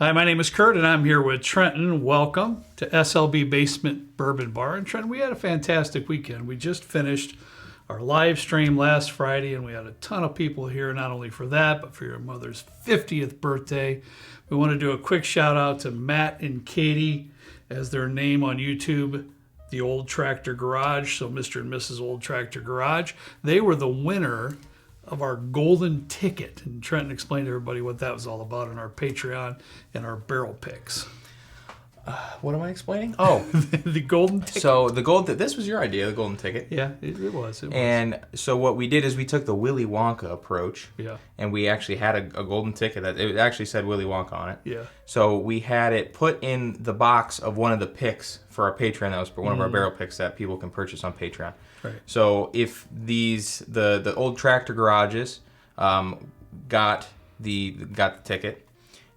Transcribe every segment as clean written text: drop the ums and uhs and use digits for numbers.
Hi, my name is Kurt, and I'm here with Trenton. Welcome to SLB Basement Bourbon Bar. And Trenton, we had a fantastic weekend. We just finished our live stream last Friday, and we had a ton of people here, not only for that, but for your mother's 50th birthday. We want to do a quick shout out to Matt and Katie as their name on YouTube, the Old Tractor Garage. So Mr. and Mrs. Old Tractor Garage. They were the winner of our golden ticket. And Trenton explained to everybody what that was all about on our Patreon and our barrel picks. What am I explaining? Oh, the golden ticket. So this was your idea, the golden ticket. Yeah, it was. And so what we did is we took the Willy Wonka approach. Yeah. And we actually had a golden ticket that it actually said Willy Wonka on it. Yeah. So we had it put in the box of one of the picks for our Patreon. That was one of our barrel picks that people can purchase on Patreon. Right. So if the old tractor garages got the ticket,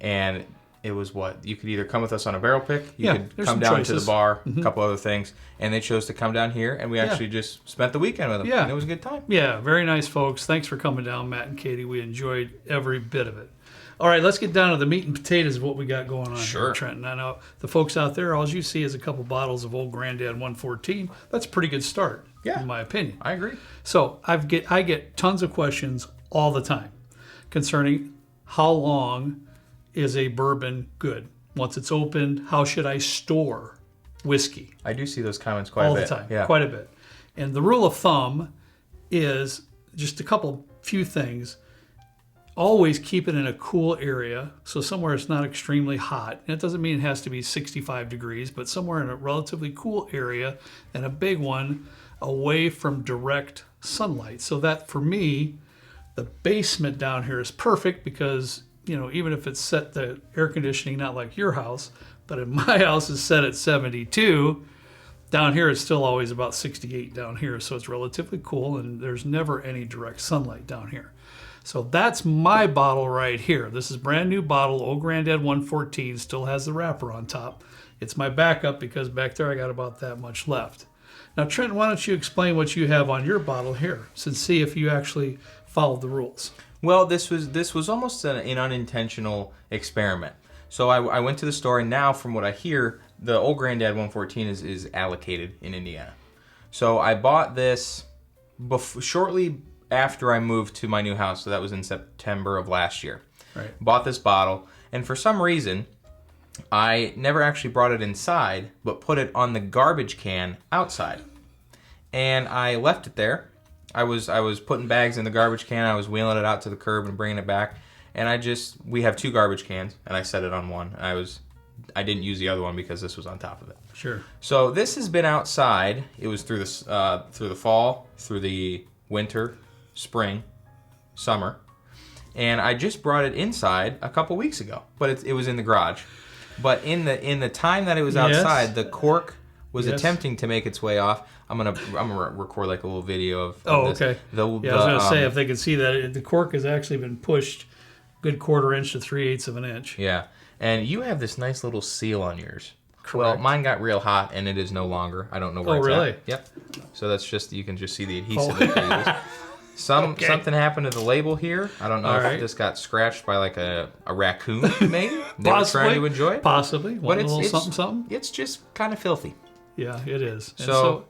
and it was what you could either come with us on a barrel pick, you could come down to the bar, a couple other things, and they chose to come down here, and we actually just spent the weekend with them. Yeah, and it was a good time. Yeah, very nice folks. Thanks for coming down, Matt and Katie. We enjoyed every bit of it. All right, let's get down to the meat and potatoes of what we got going on here, Trenton. I know the folks out there, all you see is a couple bottles of Old Granddad 114. That's a pretty good start, in my opinion. I agree. So I get tons of questions all the time concerning how long is a bourbon good? Once it's opened, how should I store whiskey? I do see those comments quite a bit. All the time, quite a bit. And the rule of thumb is just few things. Always keep it in a cool area, so somewhere it's not extremely hot. And it doesn't mean it has to be 65 degrees, but somewhere in a relatively cool area, and a big one away from direct sunlight. So that, for me, the basement down here is perfect because, even if it's set the air conditioning, not like your house, but in my house is set at 72, down here it's still always about 68 down here, so it's relatively cool, and there's never any direct sunlight down here. So that's my bottle right here. This is brand new bottle, Old Granddad 114, still has the wrapper on top. It's my backup because back there I got about that much left. Now, Trent, why don't you explain what you have on your bottle here, see if you actually followed the rules. Well, this was almost an unintentional experiment. So I went to the store, and now from what I hear, the Old Granddad 114 is allocated in Indiana. So I bought this shortly after I moved to my new house, so that was in September of last year. Right. Bought this bottle, and for some reason, I never actually brought it inside, but put it on the garbage can outside. And I left it there. I was putting bags in the garbage can, I was wheeling it out to the curb and bringing it back, and we have two garbage cans, and I set it on one. I didn't use the other one because this was on top of it. Sure. So this has been outside. It was through the fall, through the winter, spring, summer, and I just brought it inside a couple weeks ago. But it was in the garage. But in the time that it was outside, the cork was attempting to make its way off. I'm gonna record like a little video of this. Okay. I was gonna say, if they can see that, the cork has actually been pushed a good 1/4 inch to 3/8 of an inch. Yeah, and you have this nice little seal on yours. Correct. Well, mine got real hot, and it is no longer. I don't know where it's really? at. Yep. So that's just, you can just see the adhesive that they use. Something happened to the label here. I don't know if this got scratched by like a raccoon, maybe. They were trying to enjoy it. Possibly. But a little something. It's just kind of filthy. Yeah, it is. So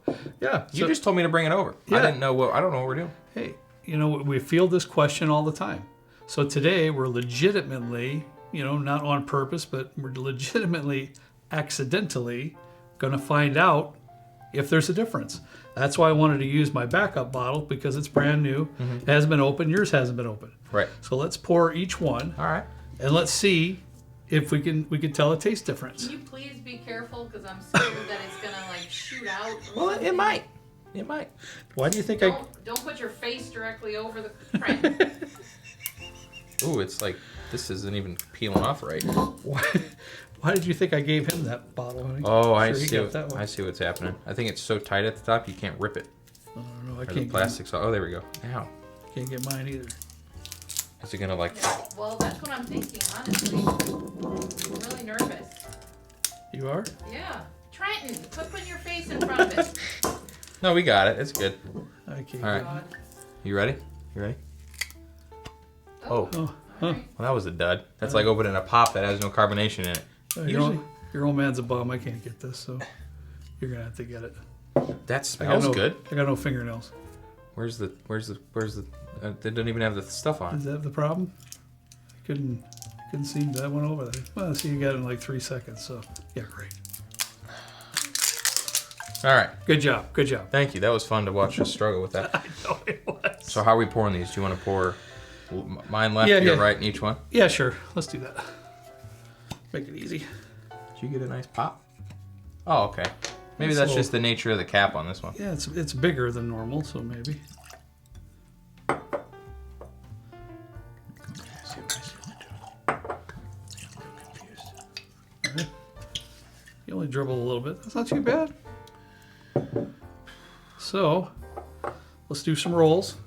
you just told me to bring it over. Yeah. I don't know what we're doing. Hey, we field this question all the time. So today we're legitimately, not on purpose, but we're legitimately, accidentally going to find out if there's a difference. That's why I wanted to use my backup bottle, because it's brand new. Mm-hmm. It hasn't been opened. Yours hasn't been opened. Right. So let's pour each one. All right. And let's see if we can tell a taste difference. Can you please be careful, because I'm scared that it's gonna shoot out. Well, it might. It might. Why do you think Don't put your face directly over the print. Ooh, it's like this isn't even peeling off right. Why did you think I gave him that bottle, honey? Oh, I see. I see what's happening. I think it's so tight at the top you can't rip it. I don't know. I can't. The plastic's. Oh, there we go. Ow. Can't get mine either. Is it gonna Well, that's what I'm thinking, honestly. I'm really nervous. You are? Yeah. Trenton, quit putting your face in front of it. No, we got it. It's good. Okay. All right. God. You ready? You ready? Oh. All right. Well, that was a dud. That's like opening a pop that has no carbonation in it. Your old man's a bum. I can't get this, so you're gonna have to get it. That smells good. I got no fingernails. Where's the? They don't even have the stuff on. Is that the problem? Couldn't see that one over there. Well, see, you got it in like 3 seconds. So yeah, great. All right. Good job. Good job. Thank you. That was fun to watch us struggle with that. I know it was. So how are we pouring these? Do you want to pour mine left, your right in each one? Yeah, sure. Let's do that. Make it easy. Did you get a nice pop? Oh, okay. Maybe that's just the nature of the cap on this one. Yeah, it's bigger than normal, so maybe. Right. You only dribble a little bit. That's not too bad. So, let's do some rolls.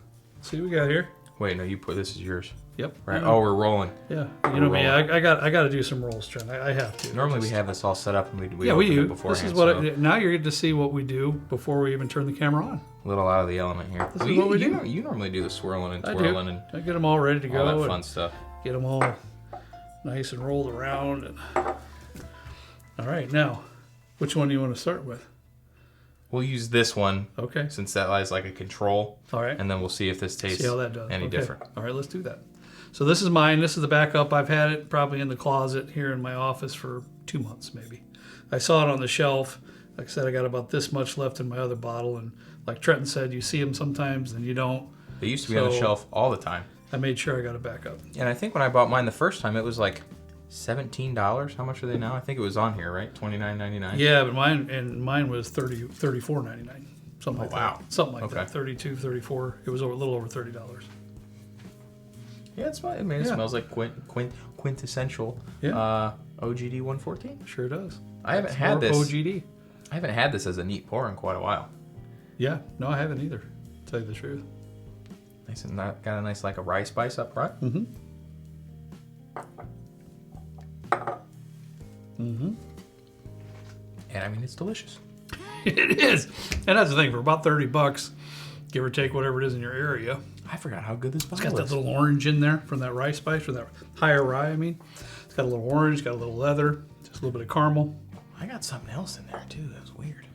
See what we got here. Wait, no, you put this is yours. Yep. Right. Oh, we're rolling. Yeah. You know me. I got to do some rolls, Trent. I have to. Normally we have this all set up and we open it do. beforehand. This is what now you're getting to see what we do before we even turn the camera on. A little out of the element here. This is what we do. You normally do the swirling and I twirling do. and I get them all ready to go. all that fun stuff. Get them all nice and rolled around. And... All right, now, which one do you want to start with? We'll use this one. Okay. Since that lies like a control. All right. And then we'll see if this tastes see how that does. any different. All right, let's do that. So this is mine. This is the backup. I've had it probably in the closet here in my office for 2 months maybe. I saw it on the shelf. Like I said, I got about this much left in my other bottle. And like Trenton said, you see them sometimes and you don't. They used to be on the shelf all the time. I made sure I got it back up. And I think when I bought mine the first time, it was like $17. How much are they now? I think it was on here, right? $29.99. Yeah, but mine was $34.99. Something like wow. that. Something like Okay. that. 32, 34. It was a little over $30. Yeah, it smells like quintessential OGD 114. Sure does. I haven't had this. OGD. I haven't had this as a neat pour in quite a while. Yeah, no, I haven't either. To tell you the truth. Nice and got a nice like a rye spice up front. Mm-hmm. Mm-hmm. And I mean, it's delicious. It is, and that's the thing. For about $30, give or take whatever it is in your area. I forgot how good this bottle It's got is. that little orange in there from that rye spice, from that higher rye. I mean, it's got a little orange, got a little leather, just a little bit of caramel. I got something else in there too. That was weird.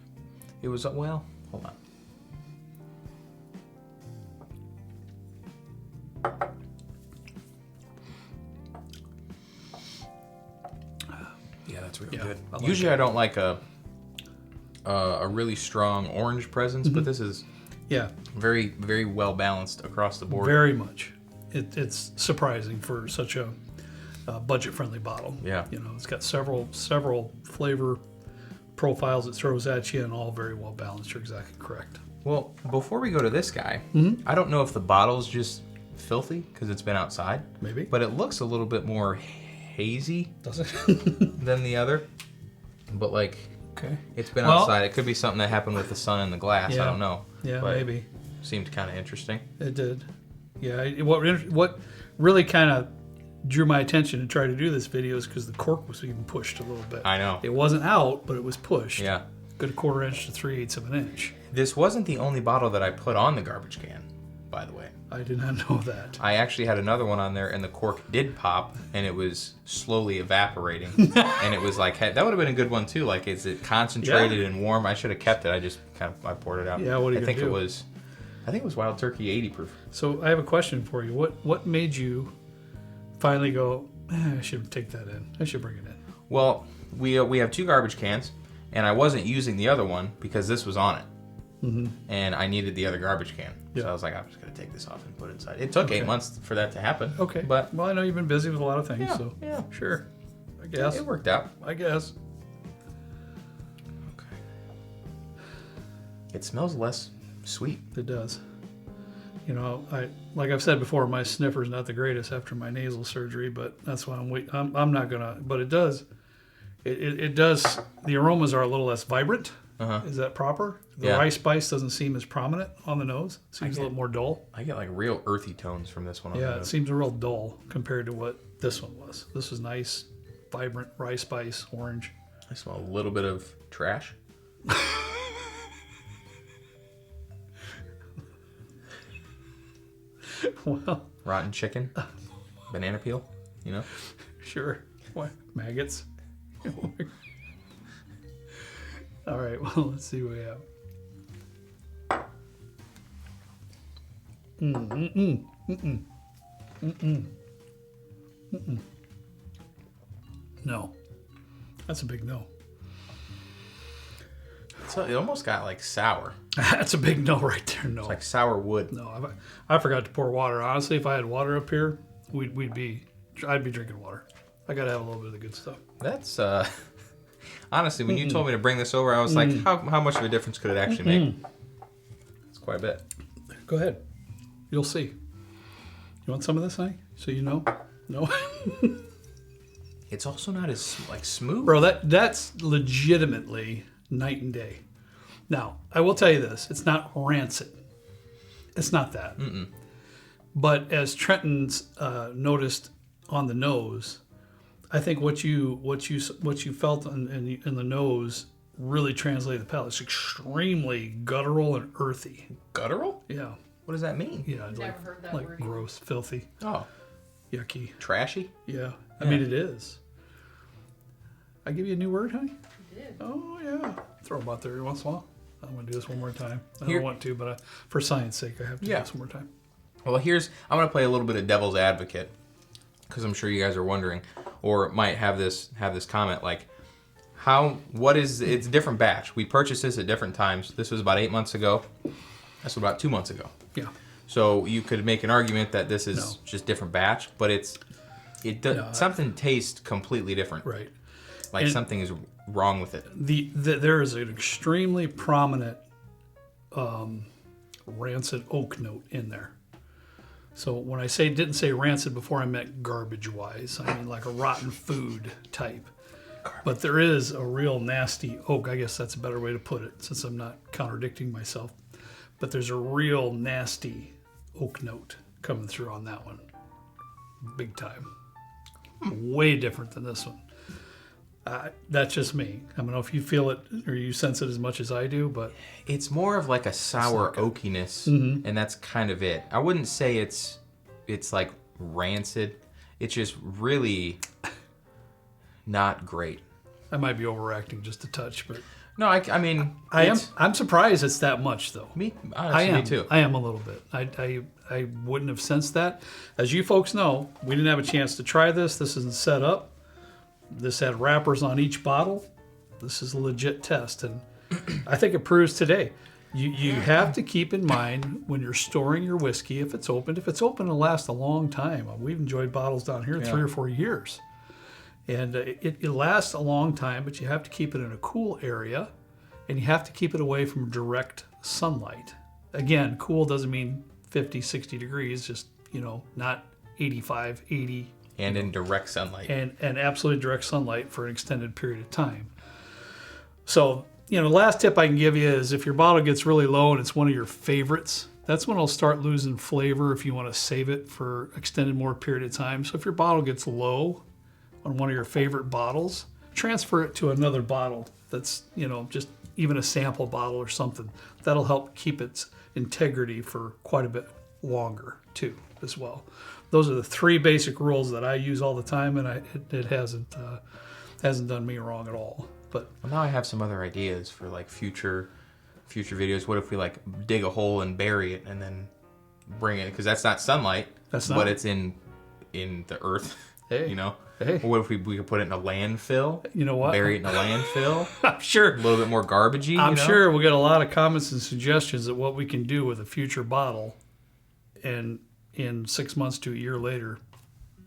It was well. Hold on. Yeah, that's really good. Usually, I don't like a really strong orange presence, but this is very, very well balanced across the board. Very much. It's surprising for such a budget-friendly bottle. Yeah. You know, it's got several flavor profiles it throws at you, and all very well balanced. You're exactly correct. Well, before we go to this guy, I don't know if the bottle's just filthy because it's been outside. Maybe. But it looks a little bit more hazy Does it? than the other. But like, Okay. it's been outside. It could be something that happened with the sun and the glass. Yeah. I don't know. Yeah, But maybe. Seemed kind of interesting. It did. Yeah. What really kind of drew my attention to try to do this video is because the cork was even pushed a little bit. I know. It wasn't out, but it was pushed. Yeah. Good 1/4 inch to 3/8 of an inch. This wasn't the only bottle that I put on the garbage can, by the way. I did not know that. I actually had another one on there, and the cork did pop, and it was slowly evaporating. And it was like, that would have been a good one too. Like, is it concentrated and warm? I should have kept it. I just I poured it out. Yeah, what are you I think gonna do? I think it was Wild Turkey 80 proof. So I have a question for you. What made you finally go, I should take that in. I should bring it in. Well, we have 2 garbage cans, and I wasn't using the other one because this was on it. Mm-hmm. And I needed the other garbage can. Yeah. So I was like, I'm just going to take this off and put it inside. It took 8 months for that to happen. Okay. But well, I know you've been busy with a lot of things, Yeah, so yeah. sure. I guess. it worked out. I guess. Okay. It smells less sweet. It does. You know, like I've said before, my sniffer's not the greatest after my nasal surgery, but that's why I'm not gonna. But it does. It does. The aromas are a little less vibrant. Uh-huh. Is that proper? The Yeah. rice spice doesn't seem as prominent on the nose. Seems a little more dull. I get like real earthy tones from this one. On Yeah, the it nose. seems a real dull compared to what this one was. This was nice, vibrant rice spice, orange. I smell a little bit of trash. Well, Rotten chicken. banana peel, you know? Sure. What? Maggots? All right, well, let's see what we have. No. That's a big no. So it almost got like sour. That's a big no right there. No. It's like sour wood. No, I forgot to pour water. Honestly, if I had water up here, I'd be drinking water. I gotta have a little bit of the good stuff. That's honestly, when you told me to bring this over, I was like, how much of a difference could it actually make? It's quite a bit. Go ahead. You'll see. You want some of this, honey? So you know? No. It's also not as like smooth. Bro, that's legitimately night and day. Now, I will tell you this. It's not rancid. It's not that. But as Trenton's noticed on the nose, I think what you felt in the nose really translated the palate. It's extremely guttural and earthy. Guttural? Yeah. What does that mean? Yeah. Never heard that like word. gross, filthy, Oh, yucky. trashy? Yeah. I mean, it is. I give you a new word, honey? You did. Oh, yeah. Throw them out there every once in a while. I'm going to do this one more time. I Here- don't want to, but for science sake, I have to do this one more time. Well, I'm going to play a little bit of devil's advocate because I'm sure you guys are wondering, or might have this comment like, it's a different batch. We purchased this at different times. This was about 8 months ago. That's about 2 months ago. Yeah. So you could make an argument that this is just different batch, but something tastes completely different. Right. Like And- something is wrong with it. There is an extremely prominent rancid oak note in there. So when I didn't say rancid before, I meant garbage-wise. I mean like a rotten food type. But there is a real nasty oak. I guess that's a better way to put it, since I'm not contradicting myself. But there's a real nasty oak note coming through on that one. Big time. Way different than this one. That's just me. I don't know if you feel it or you sense it as much as I do, but It's more of like a sour oakiness, and that's kind of it. I wouldn't say it's like rancid. It's just really not great. I might be overacting just a touch. But No, I mean, I'm surprised it's that much though. Honestly, me too. I am a little bit. I wouldn't have sensed that. As you folks know, we didn't have a chance to try this. This isn't set up. This had wrappers on each bottle. This is a legit test, and I think it proves today. You have to keep in mind when you're storing your whiskey, if it's opened, it'll last a long time. We've enjoyed bottles down here 3 or 4 years. And it lasts a long time, but you have to keep it in a cool area, and you have to keep it away from direct sunlight. Again, cool doesn't mean 50, 60 degrees, just, not 85, 80. And in direct sunlight. And absolutely direct sunlight for an extended period of time. So, the last tip I can give you is if your bottle gets really low and it's one of your favorites, that's when it'll start losing flavor if you want to save it for extended more period of time. So if your bottle gets low on one of your favorite bottles, transfer it to another bottle that's, just even a sample bottle or something. That'll help keep its integrity for quite a bit longer too, as well. Those are the 3 basic rules that I use all the time, and it hasn't done me wrong at all. But Well, now I have some other ideas for like future videos. What if we like dig a hole and bury it and then bring it? Because that's not sunlight. But it's in the earth. Hey. Hey. Or what if we could put it in a landfill? You know what? Bury it in a landfill. I'm sure. A little bit more garbagey. I'm sure we'll get a lot of comments and suggestions of what we can do with a future bottle, and in 6 months to a year later,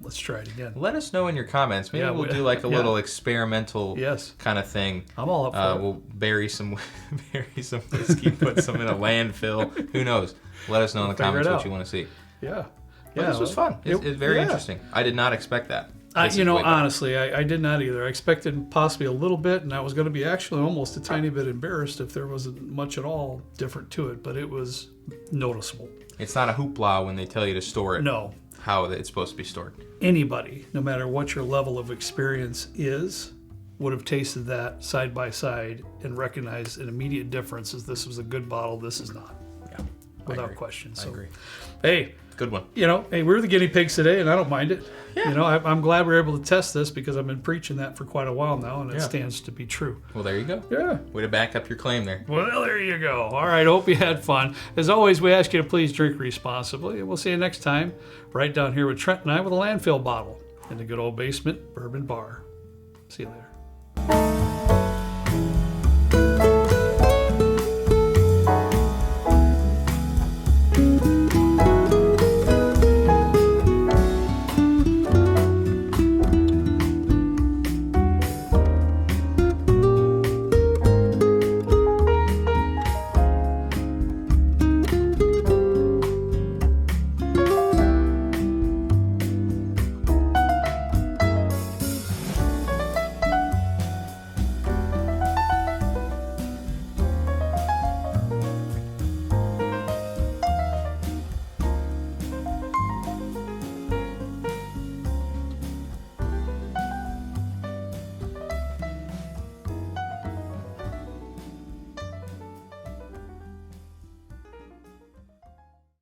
let's try it again. Let us know in your comments. Maybe we'll do like a little experimental kind of thing. I'm all up for it. We'll bury some whiskey, put some in a landfill. Who knows? Let us know in the comments what you want to see. Yeah. But this was fun. It's very interesting. I did not expect that. Honestly, I did not either. I expected possibly a little bit, and I was going to be actually almost a tiny bit embarrassed if there wasn't much at all different to it, but it was noticeable. It's not a hoopla when they tell you to store it. No. How it's supposed to be stored. Anybody, no matter what your level of experience is, would have tasted that side by side and recognized an immediate difference as this was a good bottle, this is not. Yeah. Without question. So, I agree. Hey, Good one. You know, hey, we're the guinea pigs today, and I don't mind it. Yeah. You know, I'm glad we're able to test this because I've been preaching that for quite a while now, and it Yeah. stands to be true. Well, there you go. Yeah. Way to back up your claim there. Well, there you go. All right, hope you had fun. As always, we ask you to please drink responsibly, and we'll see you next time right down here with Trent and I with a landfill bottle in the good old basement bourbon bar. See you later.